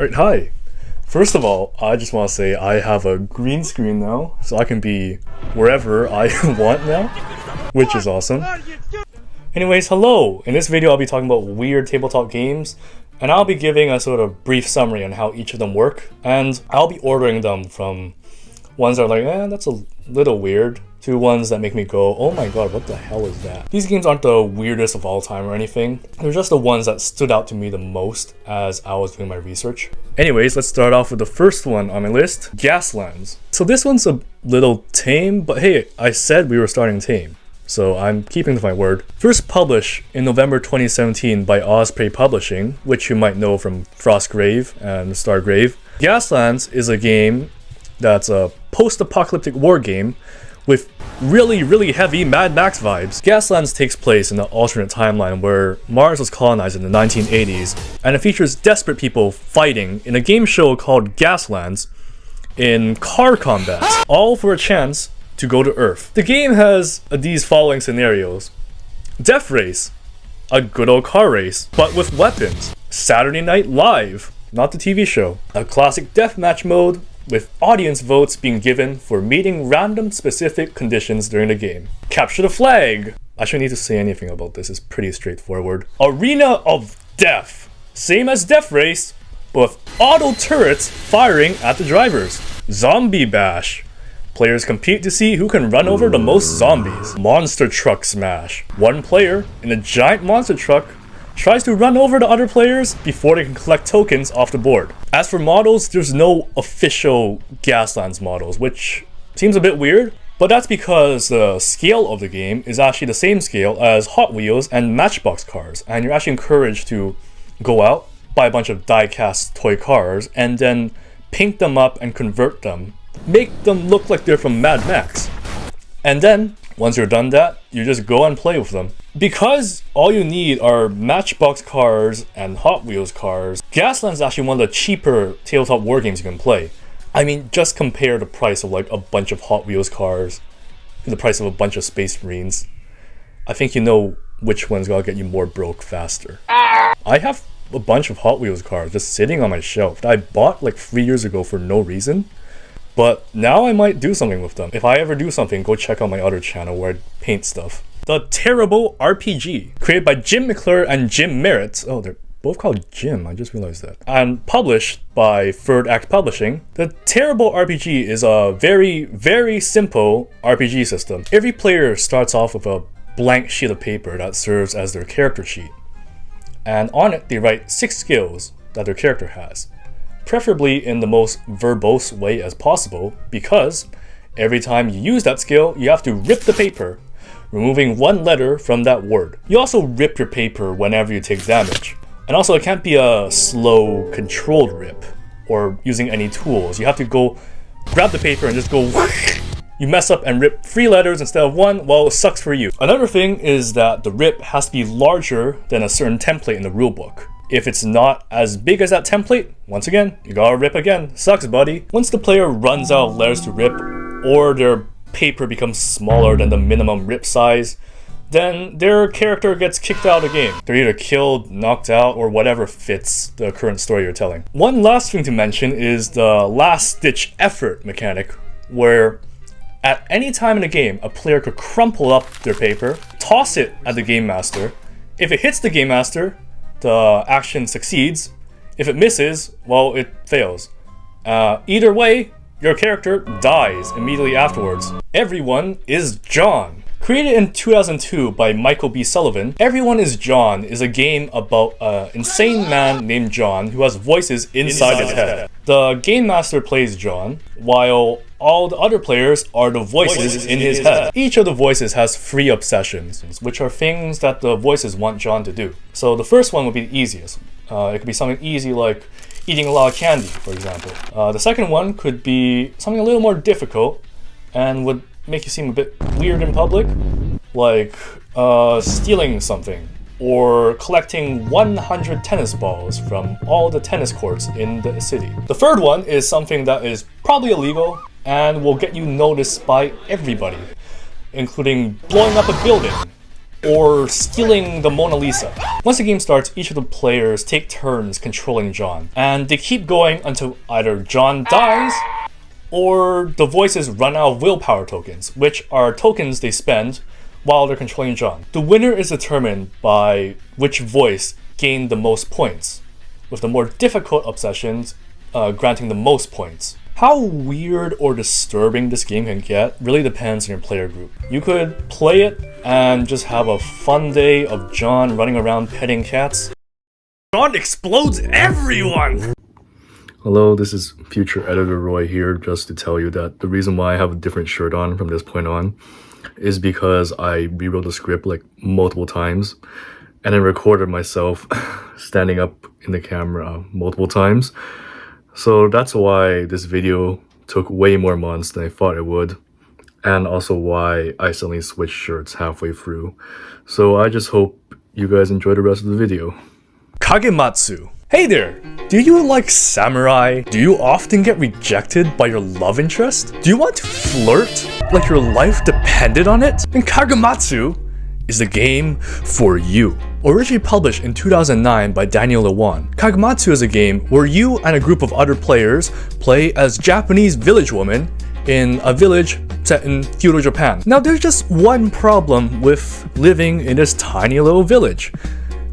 Alright, hi. First of all, I just want to say I have a green screen now, so I can be wherever I want now, which is awesome. Anyways, hello! In this video I'll be talking about weird tabletop games, and I'll be giving a sort of brief summary on how each of them work, and I'll be ordering them from ones that are like, that's a little weird, to ones that make me go, oh my god, what the hell is that? These games aren't the weirdest of all time or anything. They're just the ones that stood out to me the most as I was doing my research. Anyways, let's start off with the first one on my list, Gaslands. So this one's a little tame, but hey, I said we were starting tame, so I'm keeping to my word. First published in November 2017 by Osprey Publishing, which you might know from Frostgrave and Stargrave. Gaslands is a game that's a post-apocalyptic war game with really heavy Mad Max vibes. Gaslands takes place in an alternate timeline where Mars was colonized in the 1980s, and it features desperate people fighting in a game show called Gaslands in car combat, all for a chance to go to Earth. The game has these following scenarios. Death Race, a good old car race, but with weapons. Saturday Night Live, not the TV show. A classic deathmatch mode, with audience votes being given for meeting random specific conditions during the game. Capture the Flag! I shouldn't need to say anything about this, it's pretty straightforward. Arena of Death! Same as Death Race, but with auto turrets firing at the drivers. Zombie Bash! Players compete to see who can run over the most zombies. Monster Truck Smash! One player in a giant monster truck tries to run over the other players before they can collect tokens off the board. As for models, there's no official Gaslands models, which seems a bit weird, but that's because the scale of the game is actually the same scale as Hot Wheels and Matchbox cars, and you're actually encouraged to go out, buy a bunch of die-cast toy cars, and then paint them up and convert them, make them look like they're from Mad Max. And then, once you're done that, you just go and play with them. Because all you need are Matchbox cars and Hot Wheels cars, Gaslands is actually one of the cheaper tabletop war games you can play. I mean, just compare the price of like a bunch of Hot Wheels cars to the price of a bunch of Space Marines. I think you know which one's gonna get you more broke faster. I have a bunch of Hot Wheels cars just sitting on my shelf that I bought like 3 years ago for no reason. But now I might do something with them. If I ever do something, go check out my other channel where I paint stuff. The Tearable RPG, created by Jim McClure and Jim Merritt. Oh, they're both called Jim, I just realized that. And published by Third Act Publishing. The Tearable RPG is a very simple RPG system. Every player starts off with a blank sheet of paper that serves as their character sheet. And on it, they write 6 skills that their character has. Preferably in the most verbose way as possible, because every time you use that skill, you have to rip the paper, removing 1 letter from that word. You also rip your paper whenever you take damage. And also, it can't be a slow, controlled rip, or using any tools. You have to go grab the paper and just go you mess up and rip 3 letters instead of 1, well, it sucks for you. Another thing is that the rip has to be larger than a certain template in the rulebook. If it's not as big as that template, once again, you gotta rip again. Sucks, buddy. Once the player runs out of letters to rip, or their paper becomes smaller than the minimum rip size, then their character gets kicked out of the game. They're either killed, knocked out, or whatever fits the current story you're telling. One last thing to mention is the last-ditch effort mechanic, where at any time in the game, a player could crumple up their paper, toss it at the Game Master. If it hits the Game Master, the action succeeds. If it misses, well, it fails. Either way, your character dies immediately afterwards. Everyone is John. Created in 2002 by Michael B. Sullivan, Everyone is John is a game about an insane man named John who has voices inside his head. The Game Master plays John, while all the other players are the voices in his head. Each of the voices has 3 obsessions, which are things that the voices want John to do. So the first one would be the easiest. It could be something easy like eating a lot of candy, for example. The second one could be something a little more difficult and would make you seem a bit weird in public, like stealing something, or collecting 100 tennis balls from all the tennis courts in the city. The third one is something that is probably illegal and will get you noticed by everybody, including blowing up a building, or stealing the Mona Lisa. Once the game starts, each of the players take turns controlling John, and they keep going until either John dies or the voices run out of willpower tokens, which are tokens they spend while they're controlling John. The winner is determined by which voice gained the most points, with the more difficult obsessions granting the most points. How weird or disturbing this game can get really depends on your player group. You could play it and just have a fun day of John running around petting cats. John explodes everyone! Hello, this is future editor Roy here, just to tell you that the reason why I have a different shirt on from this point on is because I rewrote the script like multiple times and then recorded myself standing up in the camera multiple times. So that's why this video took way more months than I thought it would, and also why I suddenly switched shirts halfway through. So I just hope you guys enjoy the rest of the video. Kagematsu. Hey there! Do you like samurai? Do you often get rejected by your love interest? Do you want to flirt like your life depended on it? Then Kagematsu is the game for you. Originally published in 2009 by Daniel Lewan, Kagematsu is a game where you and a group of other players play as Japanese village women in a village set in feudal Japan. Now there's just one problem with living in this tiny little village.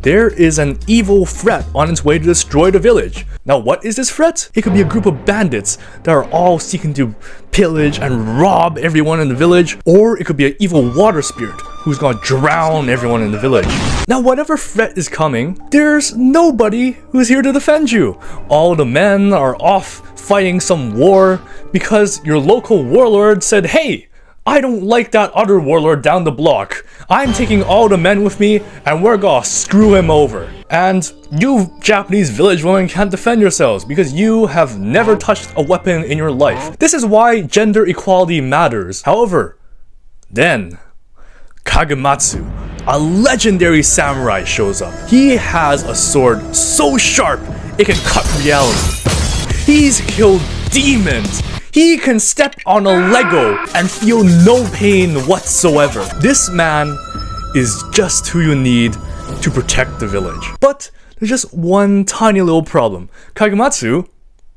There is an evil threat on its way to destroy the village. Now what is this threat? It could be a group of bandits that are all seeking to pillage and rob everyone in the village, or it could be an evil water spirit who's gonna drown everyone in the village. Now whatever threat is coming, there's nobody who's here to defend you. All the men are off fighting some war because your local warlord said, hey, I don't like that other warlord down the block. I'm taking all the men with me and we're gonna screw him over. And you Japanese village women can't defend yourselves because you have never touched a weapon in your life. This is why gender equality matters. However, then Kagematsu, a legendary samurai, shows up. He has a sword so sharp it can cut reality. He's killed demons. He can step on a Lego and feel no pain whatsoever. This man is just who you need to protect the village. But there's just one tiny little problem. Kagematsu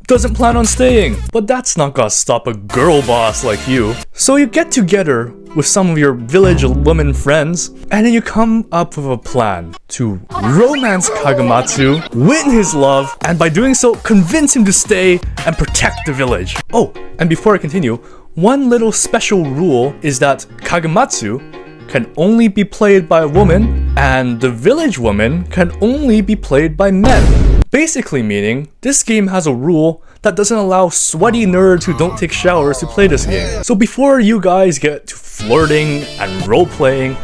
doesn't plan on staying. But that's not gonna stop a girl boss like you. So you get together with some of your village women friends, and then you come up with a plan to romance Kagematsu, win his love, and by doing so, convince him to stay and protect the village. Oh, and before I continue, one little special rule is that Kagematsu can only be played by a woman, and the village woman can only be played by men. Basically meaning, this game has a rule that doesn't allow sweaty nerds who don't take showers to play this game. So before you guys get to flirting and role-playing,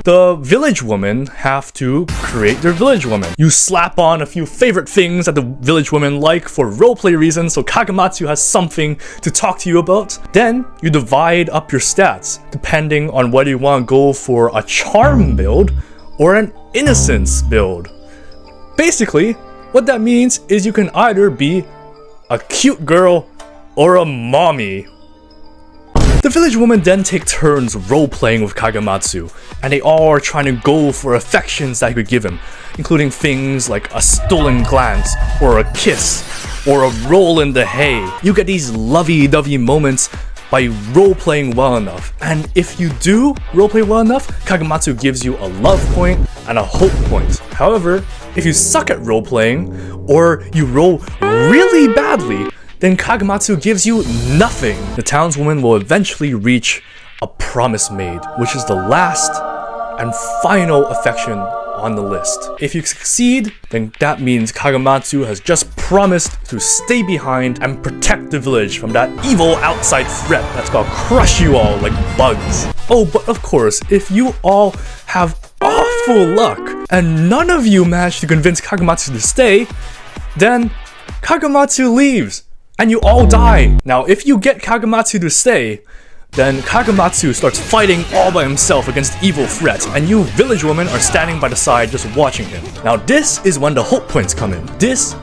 the village women have to create their village woman. You slap on a few favorite things that the village women like for roleplay reasons, so Kagematsu has something to talk to you about. Then you divide up your stats, depending on whether you want to go for a charm build or an innocence build. Basically, what that means is you can either be a cute girl or a mommy. The village women then take turns role-playing with Kagematsu, and they all are trying to go for affections that he could give him, including things like a stolen glance, or a kiss, or a roll in the hay. You get these lovey-dovey moments by role-playing well enough, and if you do role-play well enough, Kagematsu gives you a love point and a hope point. However, if you suck at role-playing, or you roll really badly, then Kagematsu gives you nothing. The townswoman will eventually reach a promise maid, which is the last and final affection on the list. If you succeed, then that means Kagematsu has just promised to stay behind and protect the village from that evil outside threat that's gonna crush you all like bugs. Oh, but of course, if you all have awful luck and none of you manage to convince Kagematsu to stay, then Kagematsu leaves and you all die. Now, if you get Kagematsu to stay, then Kagematsu starts fighting all by himself against evil threats, and you village women are standing by the side just watching him. Now this is when the hope points come in. This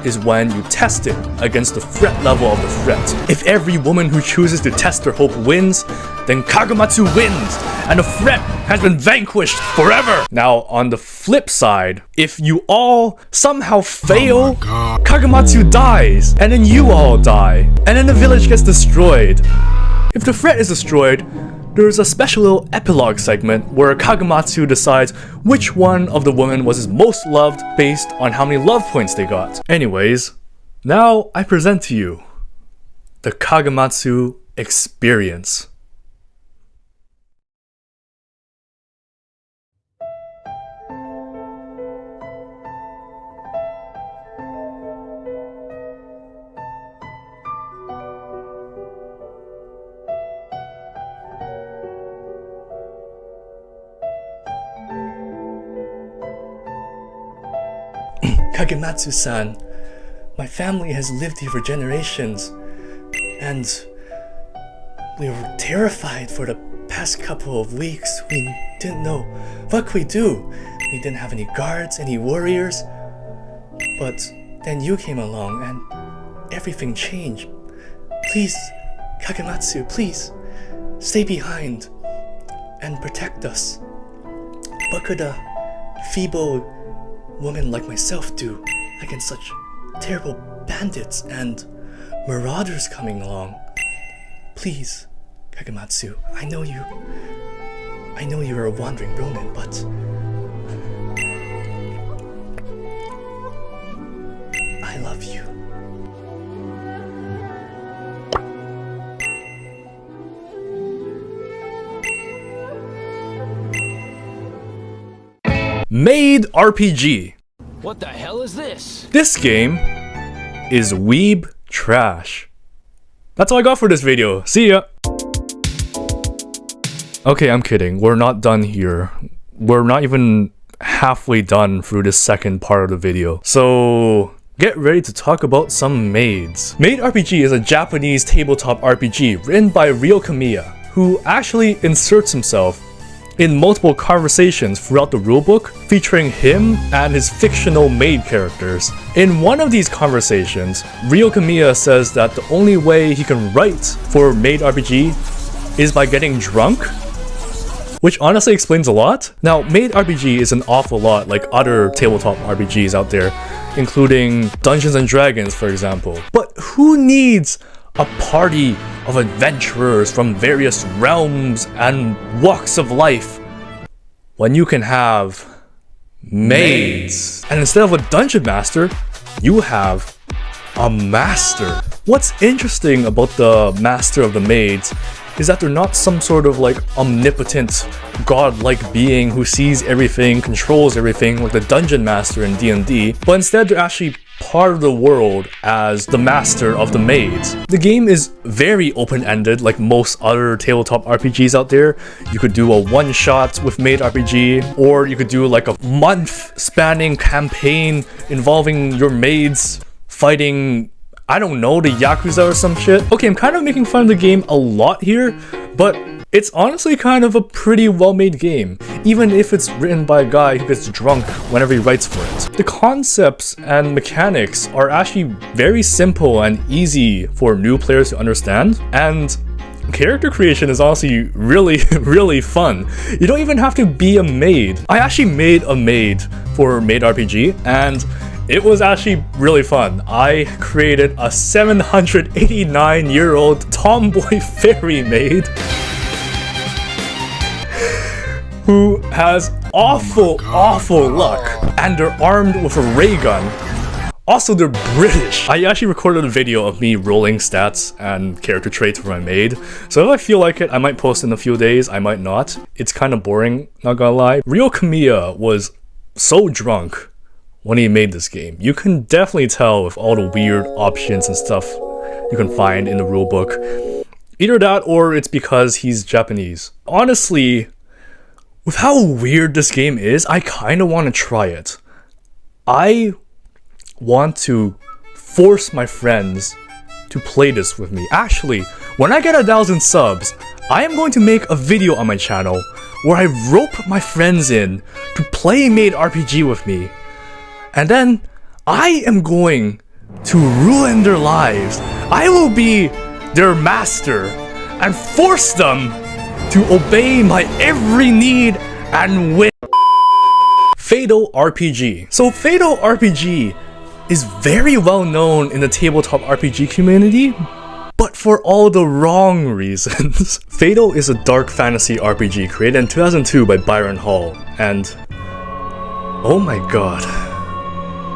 is when you test it against the threat level of the threat. If every woman who chooses to test their hope wins, then Kagematsu wins, and the threat has been vanquished forever. Now, on the flip side, if you all somehow fail, Kagematsu dies, and then you all die, and then the village gets destroyed. If the threat is destroyed, there's a special little epilogue segment where Kagematsu decides which one of the women was his most loved based on how many love points they got. Anyways, now I present to you the Kagematsu experience. Kagematsu-san, my family has lived here for generations, and we were terrified for the past couple of weeks. We didn't know what could we do. We didn't have any guards, any warriors, but then you came along and everything changed. Please, Kagematsu, please, stay behind and protect us. What could a feeble woman like myself do against such terrible bandits and marauders coming along? Please, Kagematsu, I know you're a wandering ronin, but I love you. Maid RPG. What the hell is this? This game is weeb trash. That's all I got for this video. See ya! Okay, I'm kidding. We're not done here. We're not even halfway done through this second part of the video. So get ready to talk about some maids. Maid RPG is a Japanese tabletop RPG written by Ryo Kamiya, who actually inserts himself in multiple conversations throughout the rulebook featuring him and his fictional maid characters. In one of these conversations, Ryo Kamiya says that the only way he can write for Maid RPG is by getting drunk, which honestly explains a lot. Now, Maid RPG is an awful lot like other tabletop RPGs out there, including Dungeons and Dragons, for example. But who needs a party of adventurers from various realms and walks of life when you can have maids? And instead of a dungeon master, you have a master. What's interesting about the master of the maids is that they're not some sort of like omnipotent godlike being who sees everything, controls everything like the dungeon master in D&D, but instead they're actually part of the world as the master of the maids. The game is very open-ended like most other tabletop RPGs out there. You could do a one-shot with Maid RPG, or you could do like a month-spanning campaign involving your maids fighting, I don't know, the Yakuza or some shit. Okay, I'm kind of making fun of the game a lot here, but it's honestly kind of a pretty well-made game, even if it's written by a guy who gets drunk whenever he writes for it. The concepts and mechanics are actually very simple and easy for new players to understand, and character creation is honestly really fun. You don't even have to be a maid. I actually made a maid for Maid RPG, and it was actually really fun. I created a 789-year-old tomboy fairy maid who has awful luck, and they're armed with a ray gun. Also, they're British. I actually recorded a video of me rolling stats and character traits for my maid, so if I feel like it, I might post in a few days, I might not. It's kind of boring, not gonna lie. Ryo Kamiya was so drunk when he made this game. You can definitely tell with all the weird options and stuff you can find in the rulebook. Either that or it's because he's Japanese. Honestly, with how weird this game is, I kind of want to try it. I want to force my friends to play this with me. Actually, when I get 1,000 subs, I am going to make a video on my channel where I rope my friends in to play Maid RPG with me. And then I am going to ruin their lives. I will be their master and force them to obey my every need and win. Fatal RPG. So Fatal RPG is very well known in the tabletop RPG community, but for all the wrong reasons. Fatal is a dark fantasy RPG created in 2002 by Byron Hall, and oh my god,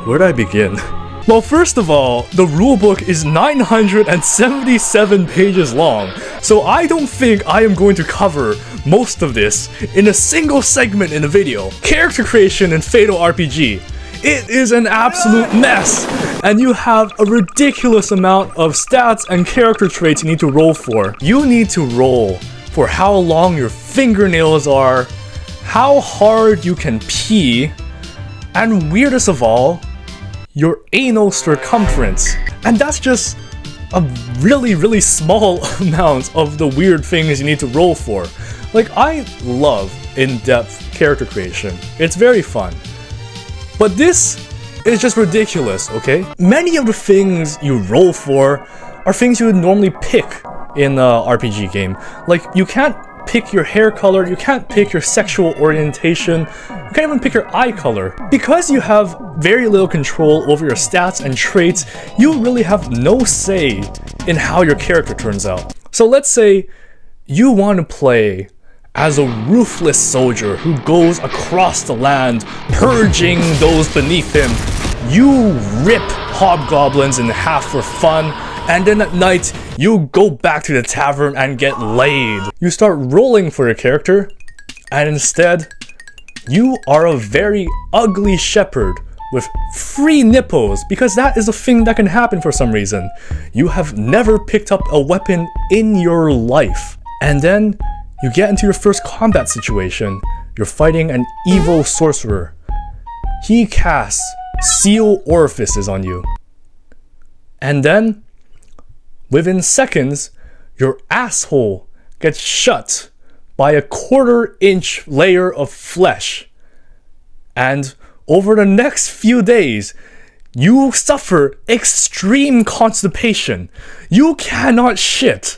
where do I begin? Well, first of all, the rulebook is 977 pages long, so I don't think I am going to cover most of this in a single segment in the video. Character creation in Fatal RPG. It is an absolute mess, and you have a ridiculous amount of stats and character traits you need to roll for. You need to roll for how long your fingernails are, how hard you can pee, and weirdest of all, your anal circumference. And that's just a really small amount of the weird things you need to roll for. Like, I love in-depth character creation. It's very fun. But this is just ridiculous, okay? Many of the things you roll for are things you would normally pick in an RPG game. Like, you can't pick your hair color, you can't pick your sexual orientation, you can't even pick your eye color. Because you have very little control over your stats and traits, you really have no say in how your character turns out. So let's say you want to play as a ruthless soldier who goes across the land, purging those beneath him. You rip hobgoblins in half for fun, and then at night, you go back to the tavern and get laid. You start rolling for your character, and instead, you are a very ugly shepherd with 3 nipples, because that is a thing that can happen for some reason. You have never picked up a weapon in your life. And then, you get into your first combat situation. You're fighting an evil sorcerer. He casts seal orifices on you. And then, within seconds, your asshole gets shut by a 1/4 inch layer of flesh. And over the next few days, you suffer extreme constipation. You cannot shit.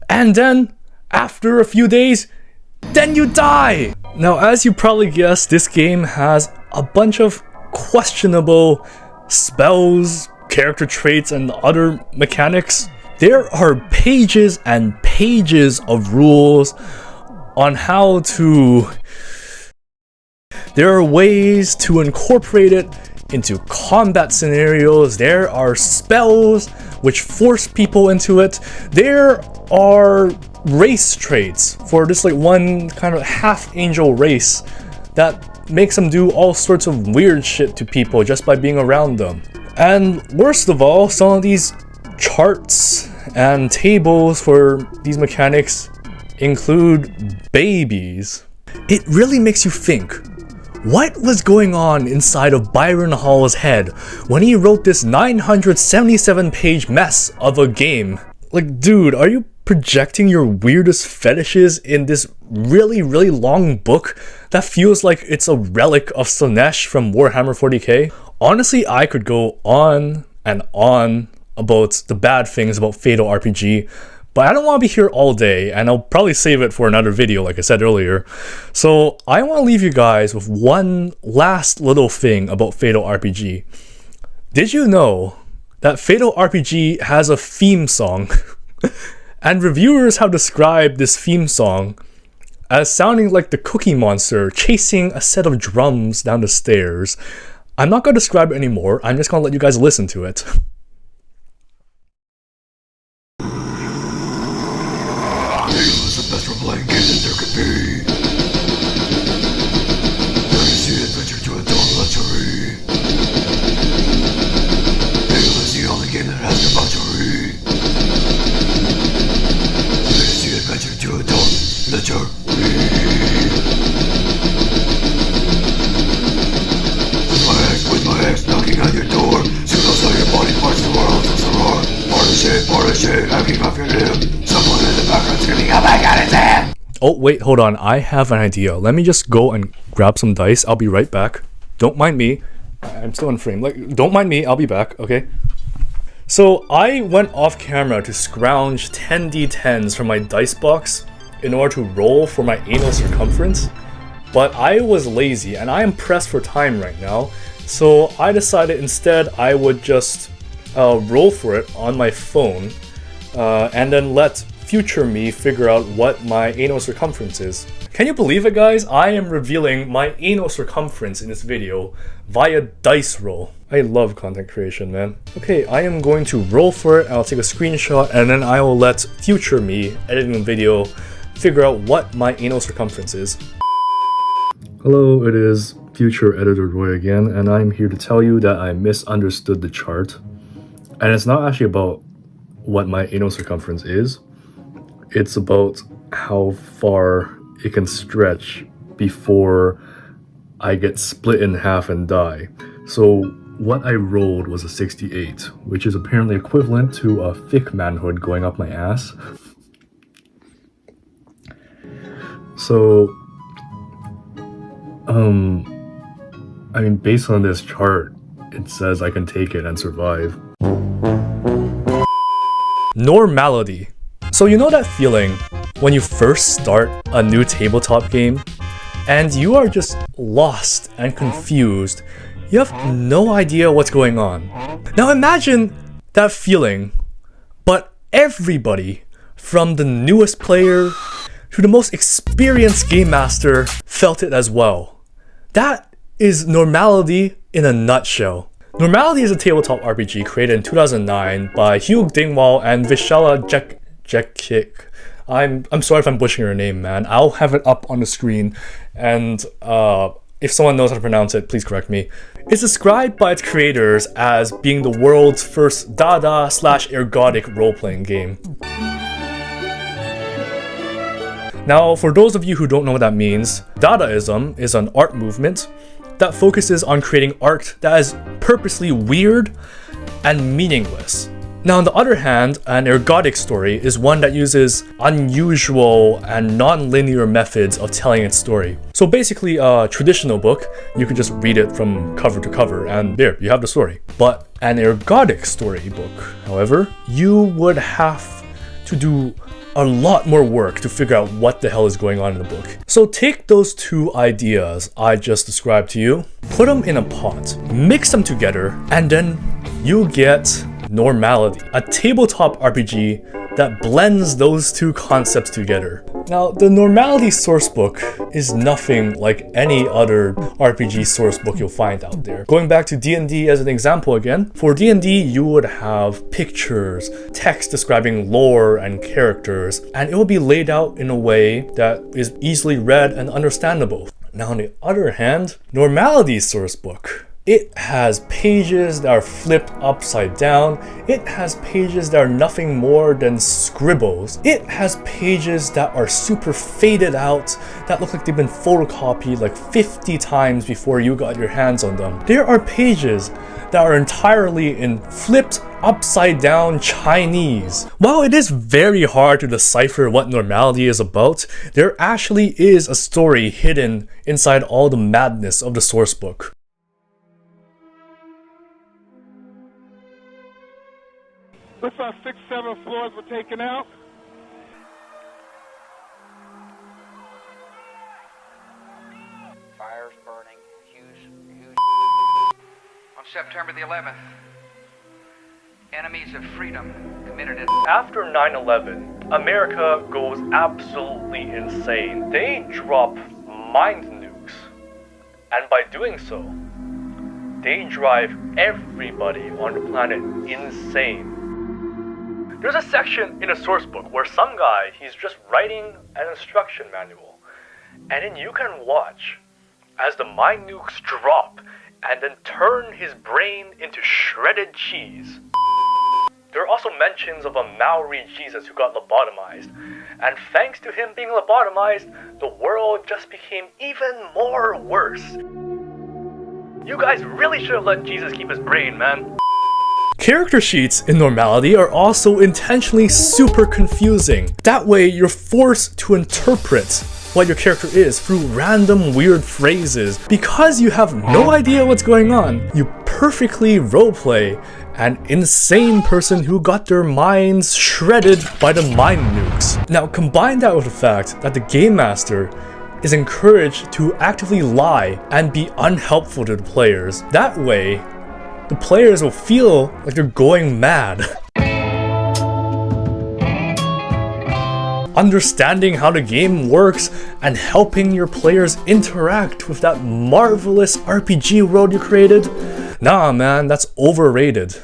And then, after a few days, then you die! Now, as you probably guessed, this game has a bunch of questionable spells, character traits, and other mechanics. There are pages and pages of rules on how to... There are ways to incorporate it into combat scenarios. There are spells which force people into it. There are race traits for this like one kind of half angel race that makes them do all sorts of weird shit to people just by being around them. And worst of all, some of these charts and tables for these mechanics include babies. It really makes you think, what was going on inside of Byron Hall's head when he wrote this 977 page mess of a game? Like, dude, are you projecting your weirdest fetishes in this really long book that feels like it's a relic of Slanesh from Warhammer 40k? Honestly, I could go on and on about the bad things about Fatal RPG, but I don't want to be here all day, and I'll probably save it for another video like I said earlier. So I want to leave you guys with one last little thing about Fatal RPG. Did you know that Fatal RPG has a theme song? And reviewers have described this theme song as sounding like the Cookie Monster chasing a set of drums down the stairs. I'm not going to describe it anymore, I'm just going to let you guys listen to it. The best role-playing game that there could be. Fantasy adventure to adult luxury. Halo is the only game that has debauchery. Fantasy adventure to adult luxury. With my ex knocking on your door, soon I'll sell your body parts to our house to roar. Part of shit, hacking off your lip. Someone in the background screaming, oh my god, it's him! Oh, wait, hold on. I have an idea. Let me just go and grab some dice. I'll be right back. Don't mind me. I'm still in frame. Like, don't mind me. I'll be back, okay? So, I went off camera to scrounge 10d10s from my dice box, in order to roll for my anal circumference, but I was lazy and I am pressed for time right now, so I decided instead I would just roll for it on my phone and then let future me figure out what my anal circumference is. Can you believe it, guys? I am revealing my anal circumference in this video via dice roll. I love content creation, man. Okay, I am going to roll for it. I'll take a screenshot and then I will let future me editing the video figure out what my anal circumference is. Hello, it is future editor Roy again, and I'm here to tell you that I misunderstood the chart. And it's not actually about what my anal circumference is. It's about how far it can stretch before I get split in half and die. So what I rolled was a 68, which is apparently equivalent to a thick manhood going up my ass. So, I mean, based on this chart, it says I can take it and survive. Normality. So you know that feeling when you first start a new tabletop game and you are just lost and confused. You have no idea what's going on. Now imagine that feeling, but everybody from the newest player to the most experienced game master felt it as well. That is Normality in a nutshell. Normality is a tabletop RPG created in 2009 by Hugh Dingwall and Vishala Jekic. I'm sorry if I'm butchering your name, man. I'll have it up on the screen, and if someone knows how to pronounce it, please correct me. It's described by its creators as being the world's first dada/ergodic role-playing game. Now, for those of you who don't know what that means, Dadaism is an art movement that focuses on creating art that is purposely weird and meaningless. Now, on the other hand, an ergodic story is one that uses unusual and non-linear methods of telling its story. So basically, a traditional book, you could just read it from cover to cover, and there, you have the story. But an ergodic storybook, however, you would have to do a lot more work to figure out what the hell is going on in the book. So take those two ideas I just described to you, put them in a pot, mix them together, and then you get Normality, a tabletop RPG that blends those two concepts together. Now, the Normality sourcebook is nothing like any other RPG sourcebook you'll find out there. Going back to D&D as an example again, for D&D you would have pictures, text describing lore and characters, and it will be laid out in a way that is easily read and understandable. Now, on the other hand, Normality's sourcebook, it has pages that are flipped upside down. It has pages that are nothing more than scribbles. It has pages that are super faded out, that look like they've been photocopied like 50 times before you got your hands on them. There are pages that are entirely in flipped upside down Chinese. While it is very hard to decipher what Normality is about, there actually is a story hidden inside all the madness of the sourcebook. Looks like 6-7 floors were taken out. Fires burning, huge. On September the 11th, enemies of freedom committed it. After 9/11, America goes absolutely insane. They drop mind nukes, and by doing so, they drive everybody on the planet insane. There's a section in a source book where some guy, he's just writing an instruction manual, and then you can watch as the mind nukes drop and then turn his brain into shredded cheese. There are also mentions of a Maori Jesus who got lobotomized, and thanks to him being lobotomized, the world just became even more worse. You guys really should have let Jesus keep his brain, man. Character sheets in Normality are also intentionally super confusing. That way, you're forced to interpret what your character is through random weird phrases. Because you have no idea what's going on, you perfectly roleplay an insane person who got their minds shredded by the mind nukes. Now combine that with the fact that the game master is encouraged to actively lie and be unhelpful to the players. That way, the players will feel like they're going mad. Understanding how the game works and helping your players interact with that marvelous RPG world you created? Nah man, that's overrated.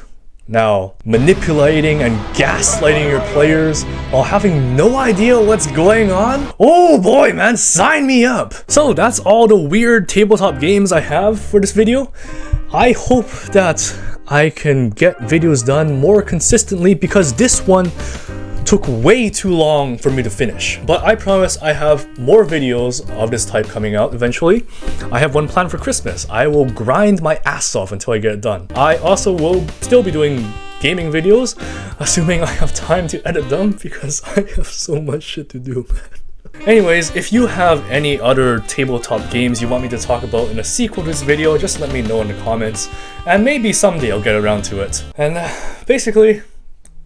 Now, manipulating and gaslighting your players while having no idea what's going on? Oh boy man, sign me up! So that's all the weird tabletop games I have for this video. I hope that I can get videos done more consistently because this one took way too long for me to finish. But I promise I have more videos of this type coming out eventually. I have one planned for Christmas. I will grind my ass off until I get it done. I also will still be doing gaming videos, assuming I have time to edit them because I have so much shit to do, man. Anyways, if you have any other tabletop games you want me to talk about in a sequel to this video, just let me know in the comments, and maybe someday I'll get around to it. And basically,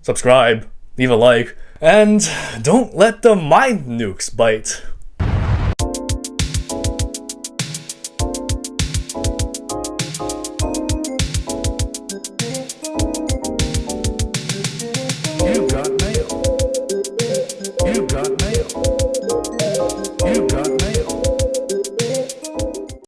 subscribe, leave a like, and don't let the mind nukes bite.